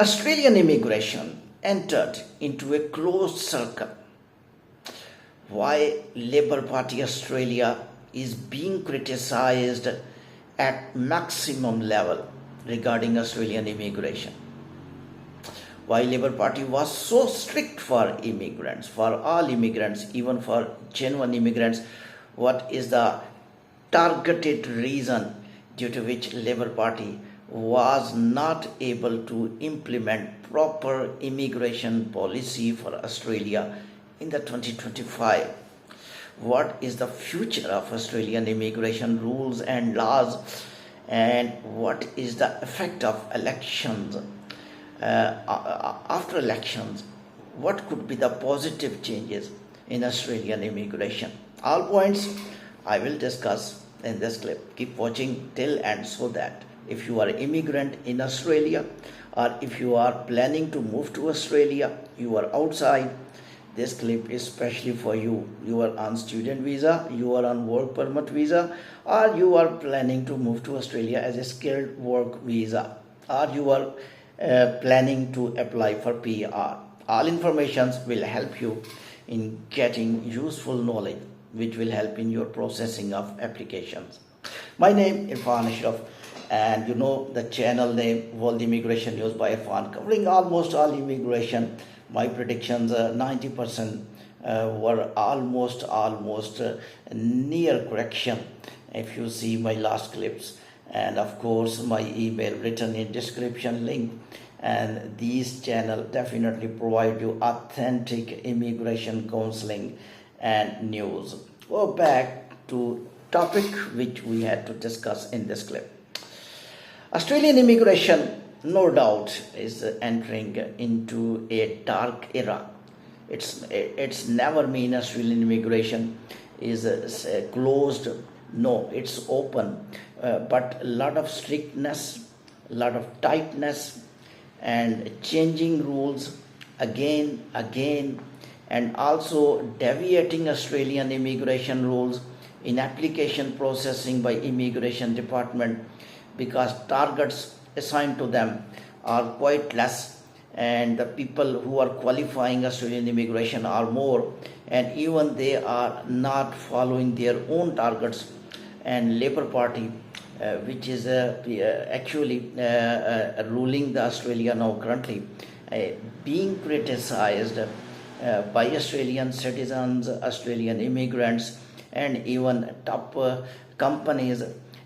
Australian immigration entered into a closed circle. Why Labour Party Australia is being criticised at maximum level regarding Australian immigration. Why Labour Party was so strict for immigrants, for all immigrants, even for genuine immigrants. What is the targeted reason due to which Labour Party was not able to implement proper immigration policy for Australia in the 2025? What is the future of Australian immigration rules and laws, and what is the effect of elections? After elections, what could be the positive changes in Australian immigration? All points I will discuss in this clip. Keep watching till end so that if you are an immigrant in Australia, or if you are planning to move to Australia, you are outside, this clip is especially for you. You are on student visa, you are on work permit visa, or you are planning to move to Australia as a skilled work visa, or you are planning to apply for PR. All informations will help you in getting useful knowledge which will help in your processing of applications. My name is Irfan Ashraf, and you know the channel name World Immigration News by Irfan, covering almost all immigration. My predictions 90% were almost near correction if you see my last clips, and of course my email written in description link. And these channel definitely provide you authentic immigration counseling and news. Go back to topic which we had to discuss in this clip. Australian immigration, no doubt, is entering into a dark era. It's never been Australian immigration is closed. No, it's open, but a lot of strictness, a lot of tightness, and changing rules again, and also deviating Australian immigration rules in application processing by immigration department, because targets assigned to them are quite less, and the people who are qualifying Australian immigration are more, and even they are not following their own targets. And Labour Party, which is actually ruling the Australia now currently, being criticized by Australian citizens, Australian immigrants, and even top companies,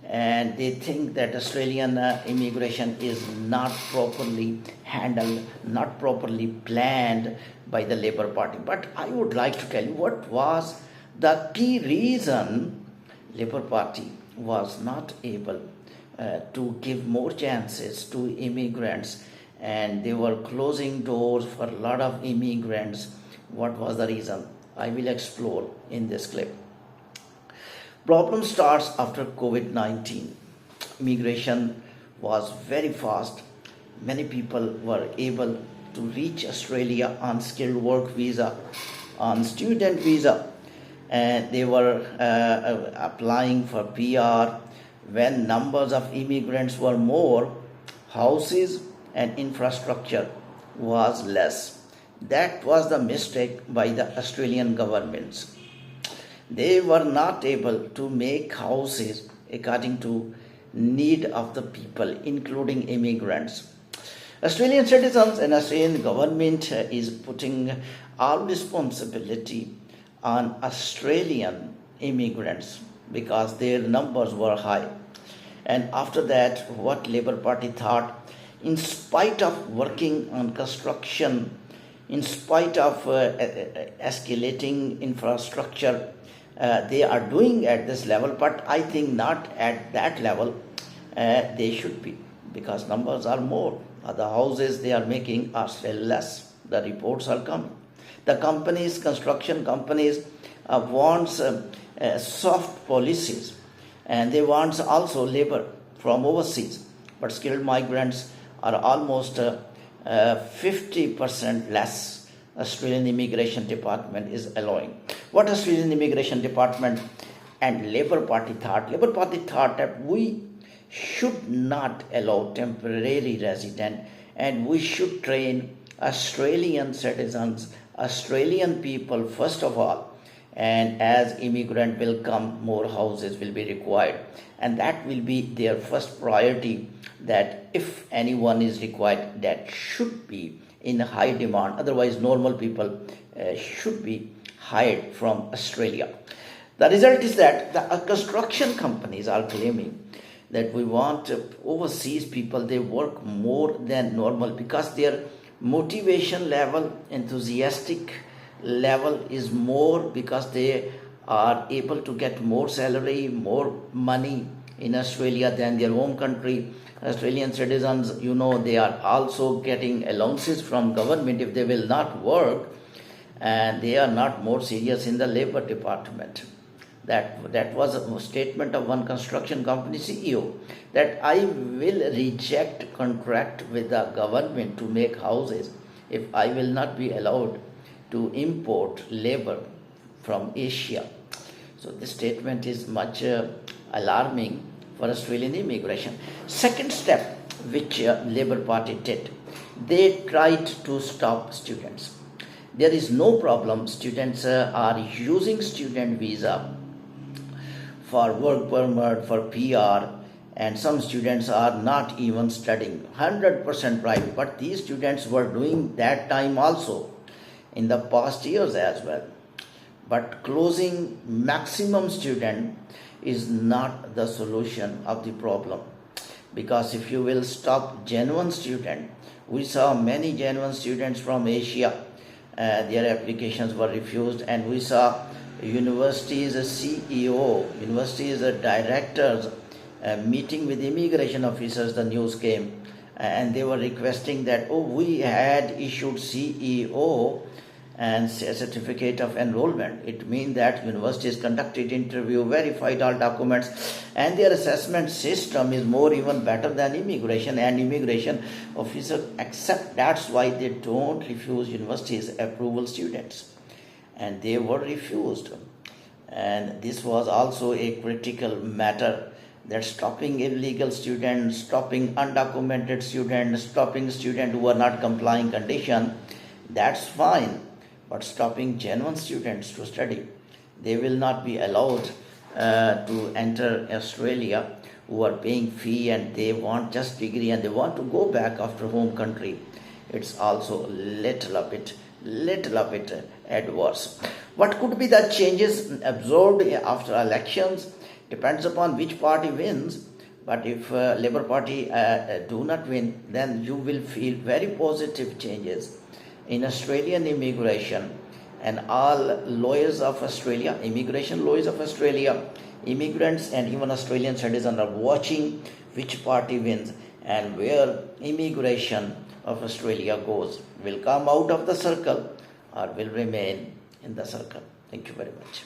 and they think that Australian immigration is not properly handled, not properly planned by the Labour Party. But I would like to tell you what was the key reason Labour Party was not able to give more chances to immigrants, and they were closing doors for a lot of immigrants. What was the reason? I will explore in this clip. Problem starts after COVID-19. Immigration was very fast. Many people were able to reach Australia on skilled work visa, on student visa, and they were applying for PR. When numbers of immigrants were more, houses and infrastructure was less. That was the mistake by the Australian governments. They were not able to make houses according to need of the people, including immigrants. Australian citizens and Australian government is putting all responsibility on Australian immigrants because their numbers were high. And after that, what Labour Party thought, in spite of working on construction, in spite of escalating infrastructure, they are doing at this level, but I think not at that level they should be, because numbers are more. The houses they are making are still less. The reports are coming. The companies, construction companies, wants soft policies, and they want also labor from overseas. But skilled migrants are almost 50% less. Australian Immigration Department is allowing. What Australian Immigration Department and Labour Party thought? Labour Party thought that we should not allow temporary resident and we should train Australian citizens, Australian people first of all. And as immigrant will come, more houses will be required, and that will be their first priority, that if anyone is required, that should be in high demand. Otherwise, normal people should be hired from Australia. The result is that the construction companies are claiming that we want overseas people, they work more than normal because their motivation level, enthusiastic level is more, because they are able to get more salary, more money in Australia than their home country. Australian citizens, they are also getting allowances from government if they will not work, and they are not more serious in the labor department. That was a statement of one construction company CEO, that I will reject contract with the government to make houses if I will not be allowed to import labor from Asia. So this statement is much alarming for Australian immigration. Second step which Labour Party did, they tried to stop students. There is no problem. Students are using student visa for work permit, for PR, and some students are not even studying 100% private, but these students were doing that time also in the past years as well. But closing maximum student is not the solution of the problem, because if you will stop genuine student, we saw many genuine students from Asia, their applications were refused, and we saw universities CEO, universities directors meeting with immigration officers. The news came, and they were requesting that, we had issued CEO and certificate of enrollment. It means that universities conducted interview, verified all documents, and their assessment system is more even better than immigration, and immigration officers accept. That's why they don't refuse universities approval students, and they were refused. And this was also a critical matter, that stopping illegal students, stopping undocumented students, stopping students who are not complying condition, that's fine. But stopping genuine students to study, they will not be allowed to enter Australia, who are paying fee and they want just degree and they want to go back after home country. It's also little a bit adverse. What could be the changes absorbed after elections depends upon which party wins. But if Labour Party do not win, then you will feel very positive changes in Australian immigration, and all lawyers of Australia, immigration lawyers of Australia, immigrants and even Australian citizens are watching which party wins, and where immigration of Australia goes, will come out of the circle or will remain in the circle. Thank you very much.